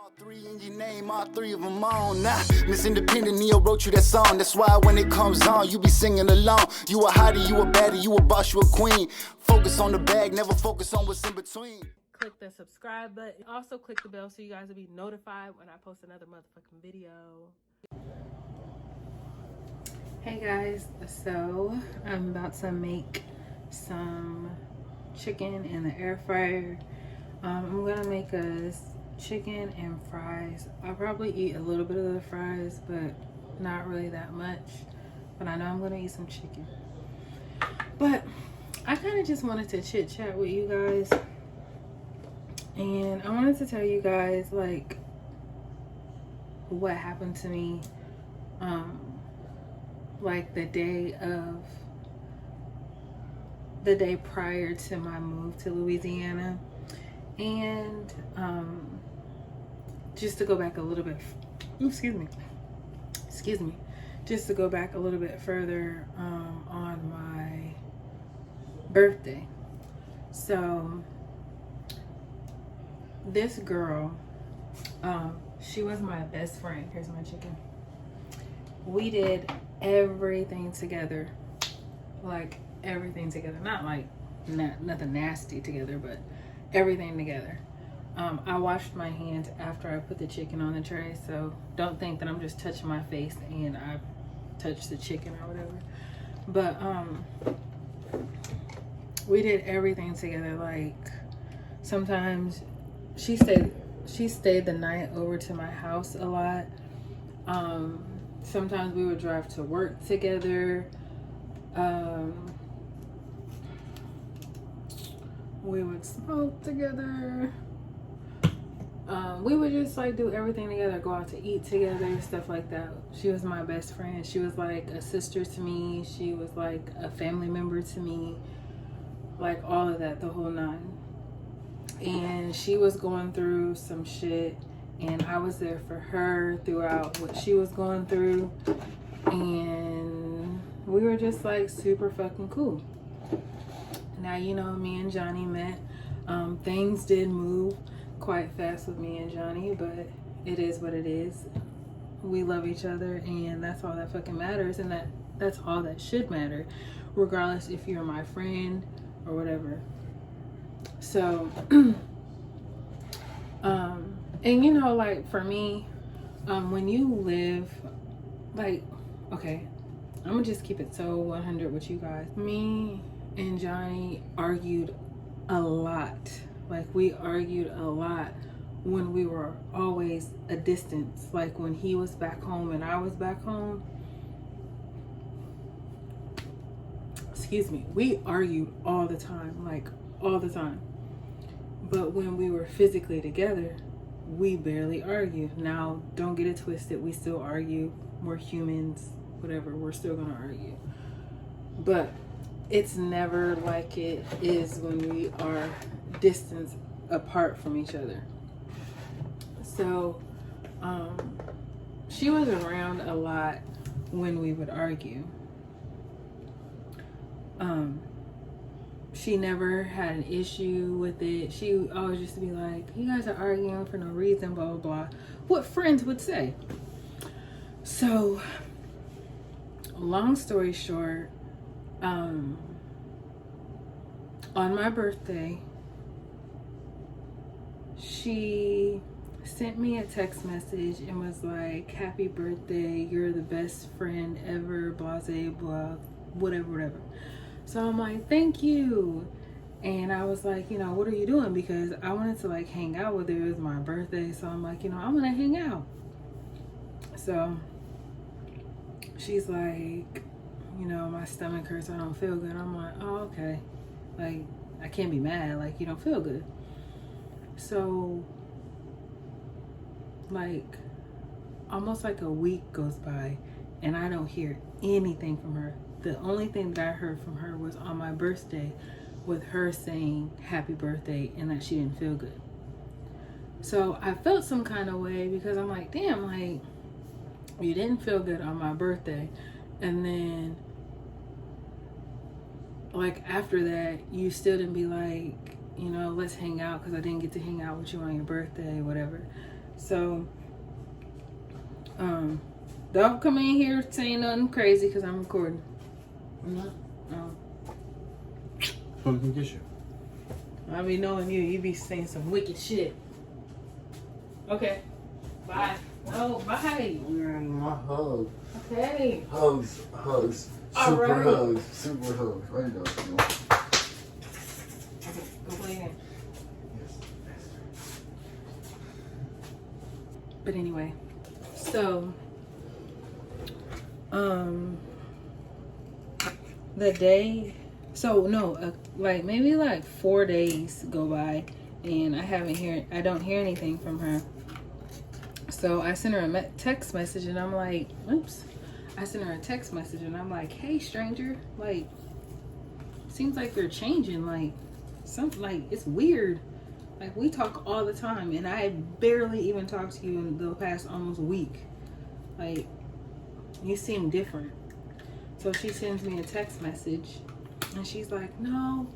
All three in your name, all three of them on. Nah, Miss Independent, Neo wrote you that song. That's why when it comes on, you be singing along. You a hottie, you a baddie, you a boss, you a queen. Focus on the bag, never focus on what's in between. Click the subscribe button. Also click the bell so you guys will be notified when I post another motherfucking video. Hey guys, so I'm about to make some chicken in the air fryer. I'm gonna make us chicken and fries. I'll probably eat a little bit of the fries, but not really that much. But I know I'm gonna eat some chicken. But I kind of just wanted to chit chat with you guys, and I wanted to tell you guys like what happened to me like the day prior to my move to Louisiana. And just to go back a little bit, excuse me, just to go back a little bit further on my birthday. So this girl, she was my best friend. Here's my chicken. We did everything together, like everything together, not like nothing nasty together, but everything together. I washed my hands after I put the chicken on the tray, so don't think that I'm just touching my face and I touched the chicken or whatever. But we did everything together. Like sometimes she stayed the night over to my house a lot. Sometimes we would drive to work together. We would smoke together. We would just like do everything together, go out to eat together, stuff like that. She was my best friend. She was like a sister to me. She was like a family member to me. Like all of that, the whole nine. And she was going through some shit, and I was there for her throughout what she was going through. And we were just like super fucking cool. Now, you know, me and Johnny met. Things did move quite fast with me and Johnny, but it is what it is. We love each other, and that's all that fucking matters, and that's all that should matter, regardless if you're my friend or whatever. So and you know, like for me, when you live, like, okay, I'm gonna just keep it so 100 with you guys. Me and Johnny argued a lot. Like we argued a lot when we were always a distance. Like when he was back home and I was back home. Excuse me. We argued all the time, like all the time. But when we were physically together, we barely argued. Now, don't get it twisted. We still argue. We're humans, whatever. We're still gonna argue. But it's never like it is when we are distance apart from each other. So she was around a lot when we would argue. She never had an issue with it. She always used to be like, you guys are arguing for no reason, blah blah blah, what friends would say. So long story short, on my birthday, she sent me a text message and was like, happy birthday, you're the best friend ever, blah blah, whatever. So I'm like, thank you. And I was like, you know, what are you doing? Because I wanted to like hang out with her. It was my birthday, so I'm like, you know, I'm gonna hang out. So she's like, you know, my stomach hurts, I don't feel good. I'm like, oh, okay. Like, I can't be mad, like, you don't feel good. So, like, almost like a week goes by, and I don't hear anything from her. The only thing that I heard from her was on my birthday, with her saying happy birthday and that she didn't feel good. So, I felt some kind of way, because I'm like, damn, like, you didn't feel good on my birthday, and then like after that you still didn't be like, you know, let's hang out because I didn't get to hang out with you on your birthday, whatever. So, don't come in here saying nothing crazy because I'm recording. I'm not. Oh. Just want to come kiss you. I be knowing you be saying some wicked shit. Okay. Bye. No, bye. My hug. Okay. Hugs. All Super right. hugs. Super hugs. Right now. Okay, go play again. Yes. But anyway, so the day, so no, like maybe like 4 days go by and I don't hear anything from her. So I sent her a text message and I'm like, oops. I sent her a text message and I'm like, hey stranger, like seems like you're changing, like something, like it's weird. Like we talk all the time and I barely even talked to you in the past almost week. Like you seem different. So she sends me a text message and she's like, no,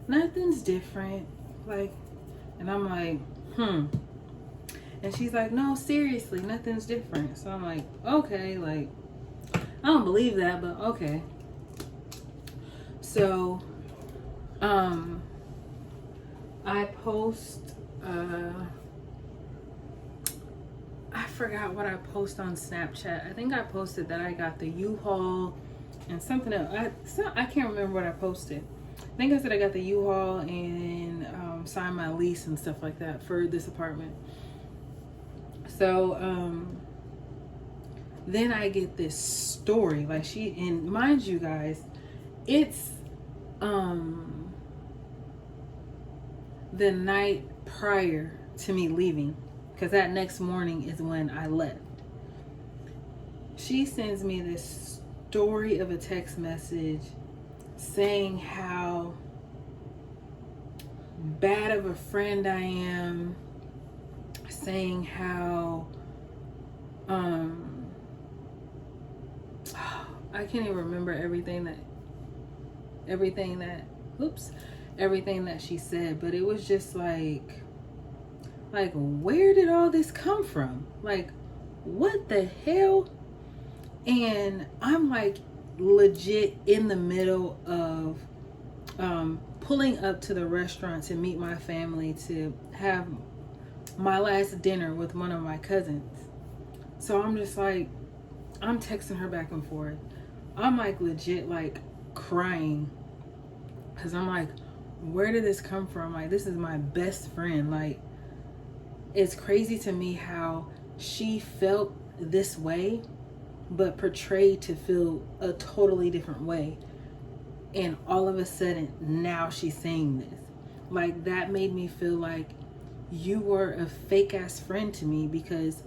nothing's different. Like, and I'm like, And she's like, no, seriously, nothing's different. So I'm like, okay, like, I don't believe that, but okay. So, I post, I forgot what I post on Snapchat. I think I posted that I got the U-Haul and something else. I can't remember what I posted. I think I said I got the U-Haul and signed my lease and stuff like that for this apartment. So, then I get this story, like and mind you guys, it's, the night prior to me leaving, because that next morning is when I left. She sends me this story of a text message saying how bad of a friend I am, saying how I can't even remember everything that she said, but it was just like where did all this come from? Like, what the hell? And I'm like legit in the middle of pulling up to the restaurant to meet my family to have my last dinner with one of my cousins. So I'm just like, I'm texting her back and forth. I'm like legit like crying because I'm like, where did this come from? Like, this is my best friend. Like, it's crazy to me how she felt this way but portrayed to feel a totally different way, and all of a sudden now she's saying this. Like, that made me feel like you were a fake ass friend to me, because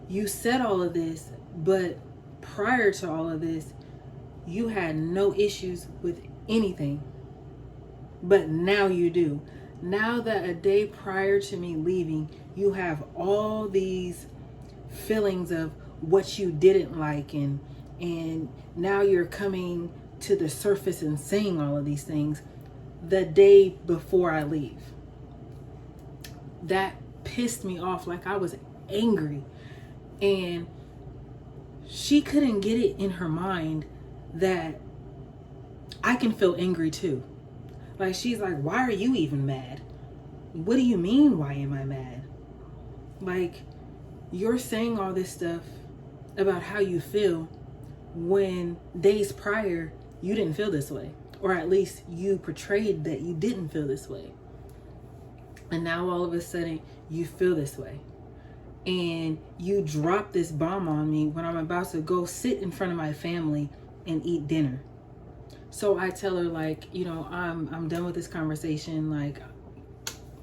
you said all of this, but prior to all of this you had no issues with anything, but now you do. Now that a day prior to me leaving, you have all these feelings of what you didn't like, and now you're coming to the surface and saying all of these things the day before I leave. That pissed me off. Like, I was angry, and she couldn't get it in her mind that I can feel angry too. Like, she's like, why are you even mad? What do you mean, why am I mad? Like, you're saying all this stuff about how you feel when days prior you didn't feel this way, or at least you portrayed that you didn't feel this way, and now all of a sudden you feel this way, and you drop this bomb on me when I'm about to go sit in front of my family and eat dinner. So I tell her, like, you know, I'm done with this conversation. Like,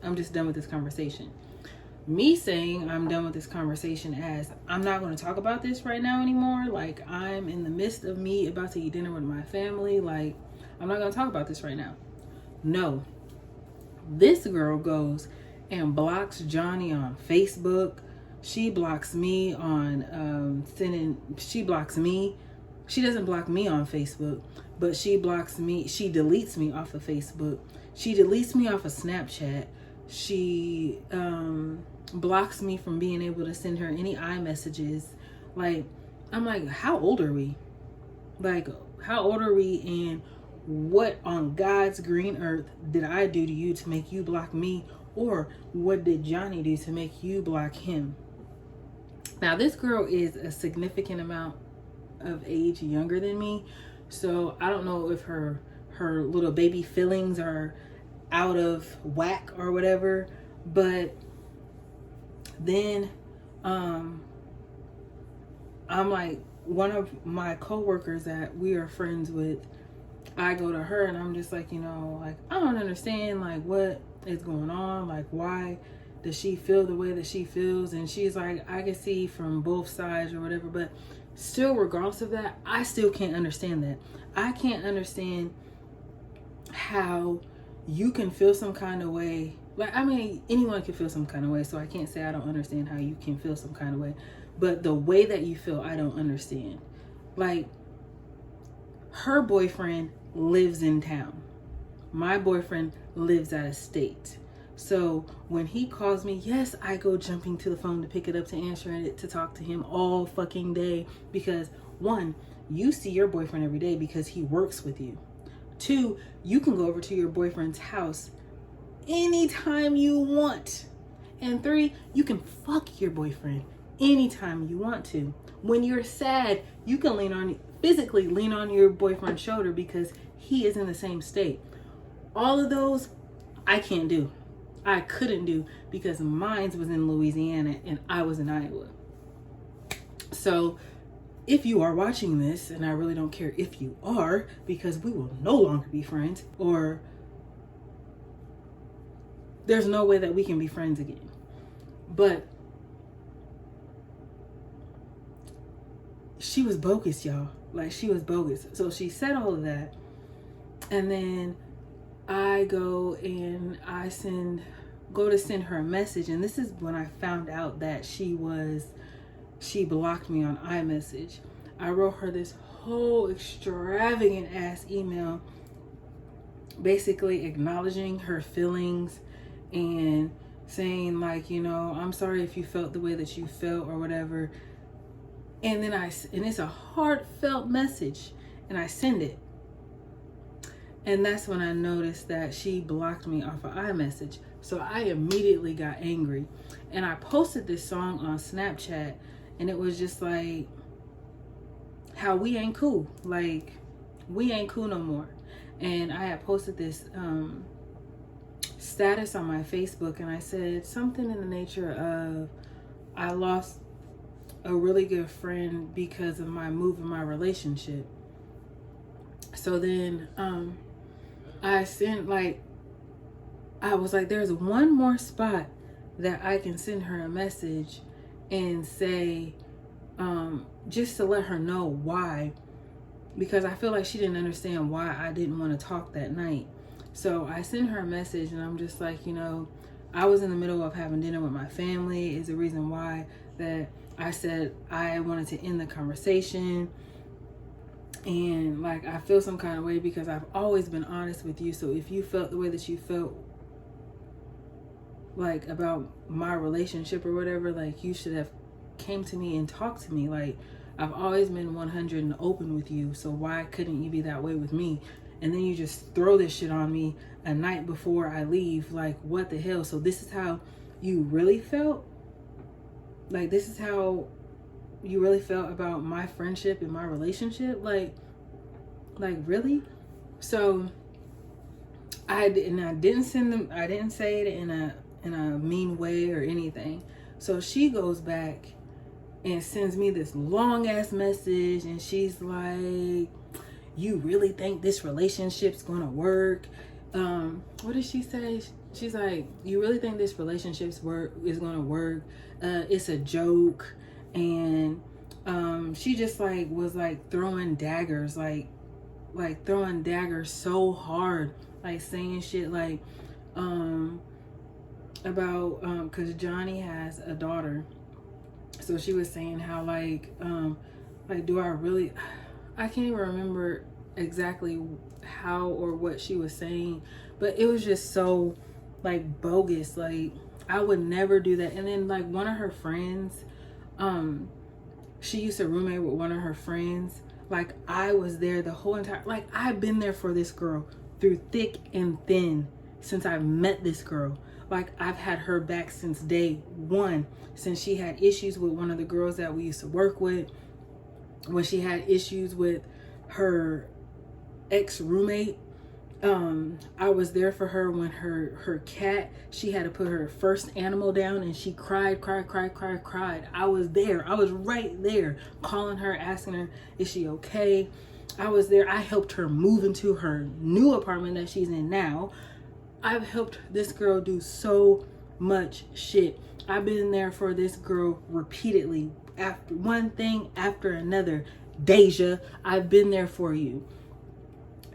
I'm just done with this conversation. Me saying I'm done with this conversation as I'm not going to talk about this right now anymore. Like, I'm in the midst of me about to eat dinner with my family. Like, I'm not going to talk about this right now. No. This girl goes and blocks Johnny on Facebook. She blocks me on she blocks me she doesn't block me on Facebook, but she deletes me off of Facebook. She deletes me off of Snapchat. She blocks me from being able to send her any iMessages. Like, I'm like, how old are we? Like, how old are we, and what on God's green earth did I do to you to make you block me? Or what did Johnny do to make you block him? Now, this girl is a significant amount of age younger than me, so I don't know if her little baby feelings are out of whack or whatever. But then I'm like, one of my coworkers that we are friends with, I go to her and I'm just like, you know, like, I don't understand, like, what is going on, like, why does she feel the way that she feels? And she's like, I can see from both sides or whatever, but still, regardless of that, I still can't understand that. I can't understand how you can feel some kind of way. Like, I mean, anyone can feel some kind of way, so I can't say I don't understand how you can feel some kind of way. But the way that you feel, I don't understand. Like, her boyfriend lives in town. My boyfriend lives out of state. So when he calls me, yes, I go jumping to the phone to pick it up, to answer it, to talk to him all fucking day. Because 1, you see your boyfriend every day because he works with you. 2, you can go over to your boyfriend's house anytime you want. And 3, you can fuck your boyfriend anytime you want to. When you're sad, you can physically lean on your boyfriend's shoulder because he is in the same state. All of those, I can't do. I couldn't do because mine was in Louisiana and I was in Iowa. So if you are watching this, and I really don't care if you are, because we will no longer be friends, or there's no way that we can be friends again. But she was bogus, y'all. Like, she was bogus. So she said all of that. And then I go and I go to send her a message. And this is when I found out that she blocked me on iMessage. I wrote her this whole extravagant ass email, basically acknowledging her feelings and saying, like, you know, I'm sorry if you felt the way that you felt or whatever. And then it's a heartfelt message, and I send it. And that's when I noticed that she blocked me off of iMessage. So I immediately got angry, and I posted this song on Snapchat, and it was just like, how we ain't cool. Like, we ain't cool no more. And I had posted this status on my Facebook, and I said something in the nature of, I lost a really good friend because of my move in my relationship. So then I sent, like, I was like, there's one more spot that I can send her a message and say, just to let her know why, because I feel like she didn't understand why I didn't want to talk that night. So I sent her a message, and I'm just like, you know, I was in the middle of having dinner with my family is the reason why that I said I wanted to end the conversation. And like, I feel some kind of way because I've always been honest with you. So if you felt the way that you felt, like, about my relationship or whatever, like, you should have came to me and talked to me. Like, I've always been 100 and open with you, so why couldn't you be that way with me? And then you just throw this shit on me a night before I leave. Like, what the hell? So this is how you really felt? Like, this is how you really felt about my friendship and my relationship? Like really? So I didn't say it in a mean way or anything. So she goes back and sends me this long ass message, and she's like, you really think this relationship's gonna work? What did she say? She's like, you really think this relationship's is gonna work? It's a joke. And she just like was like throwing daggers, like throwing daggers so hard, like saying shit like about because Johnny has a daughter. So she was saying how like do I really, I can't even remember exactly how or what she was saying, but it was just so like bogus. Like I would never do that. And then like one of her friends, she used to roommate with one of her friends. Like I was there the whole entire, like I've been there for this girl through thick and thin since I've met this girl. Like I've had her back since day one, since she had issues with one of the girls that we used to work with, when she had issues with her ex-roommate. I was there for her when her cat, she had to put her first animal down and she cried. I was there. I was right there calling her, asking her, is she okay? I was there. I helped her move into her new apartment that she's in now. I've helped this girl do so much shit. I've been there for this girl repeatedly, after one thing after another. Deja, I've been there for you.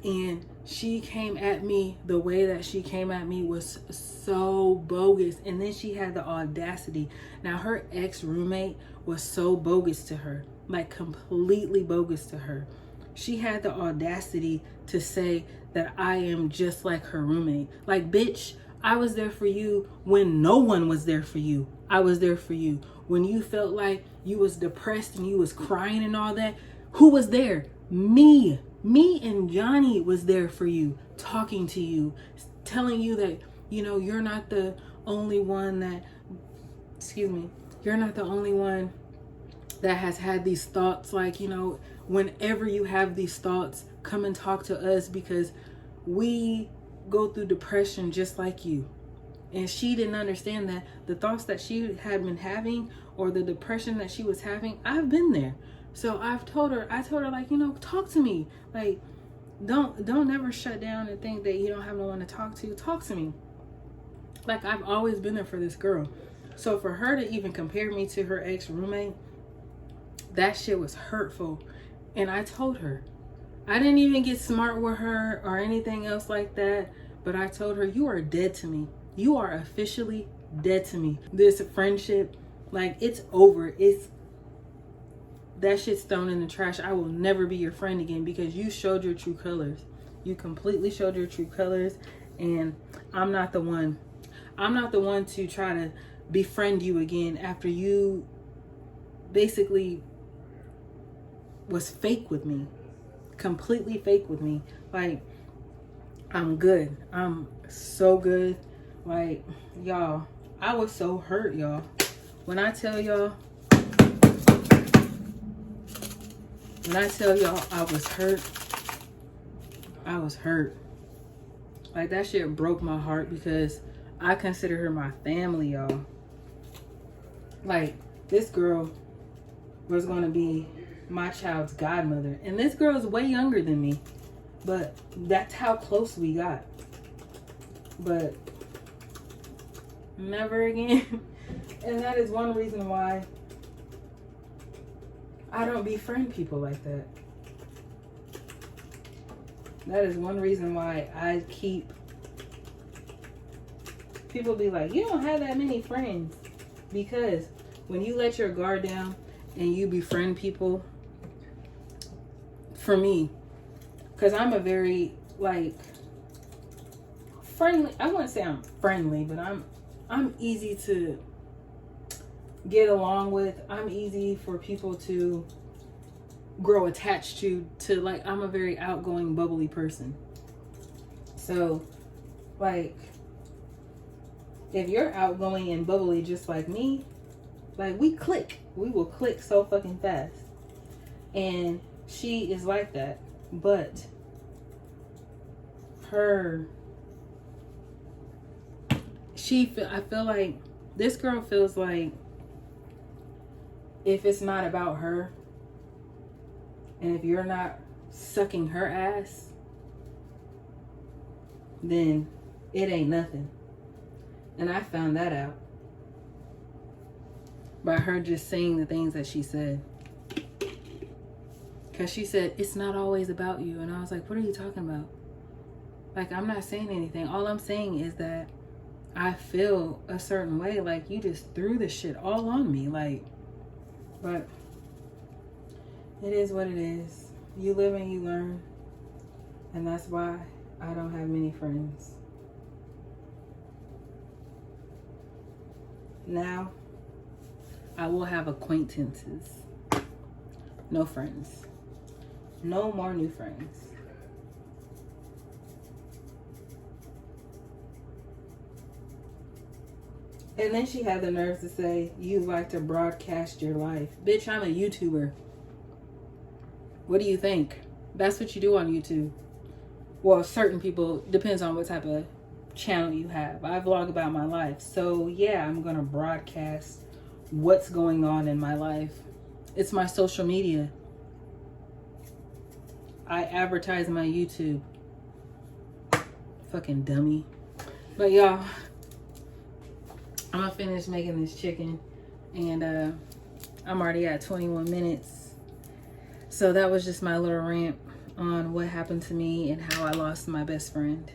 And she came at me the way that she came at me was so bogus. And then she had the audacity. Now her ex-roommate was so bogus to her, like completely bogus to her. She had the audacity to say that I am just like her roommate. Like, bitch, I was there for you when no one was there for you. I was there for you when you felt like you was depressed and you was crying and all that. Who was there? Me and Johnny was there for you, talking to you, telling you that, you know, you're not the only one that, you're not the only one that has had these thoughts. Like, you know, whenever you have these thoughts, come and talk to us because we go through depression just like you. And she didn't understand that the thoughts that she had been having or the depression that she was having, I've been there. So I told her like, you know, talk to me. Like, don't ever shut down and think that you don't have no one to talk to. Talk to me. Like, I've always been there for this girl. So for her to even compare me to her ex-roommate, that shit was hurtful. And I told her. I didn't even get smart with her or anything else like that. But I told her, you are dead to me. You are officially dead to me. This friendship, like, it's over. That shit's thrown in the trash. I will never be your friend again because you showed your true colors. You completely showed your true colors. And I'm not the one. I'm not the one to try to befriend you again after you basically was fake with me. Completely fake with me. Like, I'm good. I'm so good. Like, y'all, I was so hurt, y'all. When I tell y'all I was hurt, I was hurt. Like, that shit broke my heart because I consider her my family, y'all. Like, this girl was going to be my child's godmother. And this girl is way younger than me. But that's how close we got. But never again. And that is one reason why I don't befriend people like that. That is one reason why I keep... People be like, you don't have that many friends. Because when you let your guard down and you befriend people, for me, because I'm a very, like, friendly... I wouldn't say I'm friendly, but I'm easy to get along with. I'm easy for people to grow attached to, like, I'm a very outgoing, bubbly person. So, like, if you're outgoing and bubbly just like me, like, we click. We will click so fucking fast. And she is like that. But I feel like this girl feels like if it's not about her and if you're not sucking her ass, then it ain't nothing. And I found that out by her just saying the things that she said. Because she said, it's not always about you. And I was like, what are you talking about? Like, I'm not saying anything. All I'm saying is that I feel a certain way. Like, you just threw this shit all on me. Like, but it is what it is. You live and you learn. And that's why I don't have many friends. Now, I will have acquaintances. No friends. No more new friends. And then she had the nerve to say, you like to broadcast your life. Bitch, I'm a YouTuber. What do you think? That's what you do on YouTube. Well, certain people, depends on what type of channel you have. I vlog about my life. So yeah, I'm going to broadcast what's going on in my life. It's my social media. I advertise my YouTube. Fucking dummy. But y'all, I'm gonna finish making this chicken, and I'm already at 21 minutes. So that was just my little rant on what happened to me and how I lost my best friend.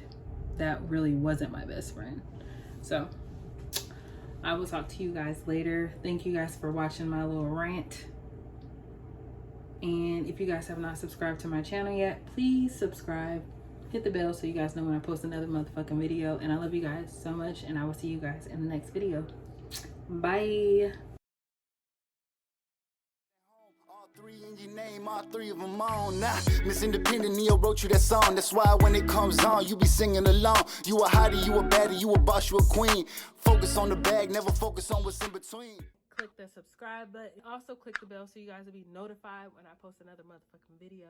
That really wasn't my best friend. So I will talk to you guys later. Thank you guys for watching my little rant. And if you guys have not subscribed to my channel yet, please subscribe. Hit the bell so you guys know when I post another motherfucking video. And I love you guys so much, and I will see you guys in the next video. Bye. All three in your name, all three of them on. Nah, Miss Independent, Neo wrote you that song. That's why when it comes on, you be singing along. You a hottie, you a baddie, you a boss, you a queen. Focus on the bag, never focus on what's in between. Click the subscribe button. Also click the bell so you guys will be notified when I post another motherfucking video.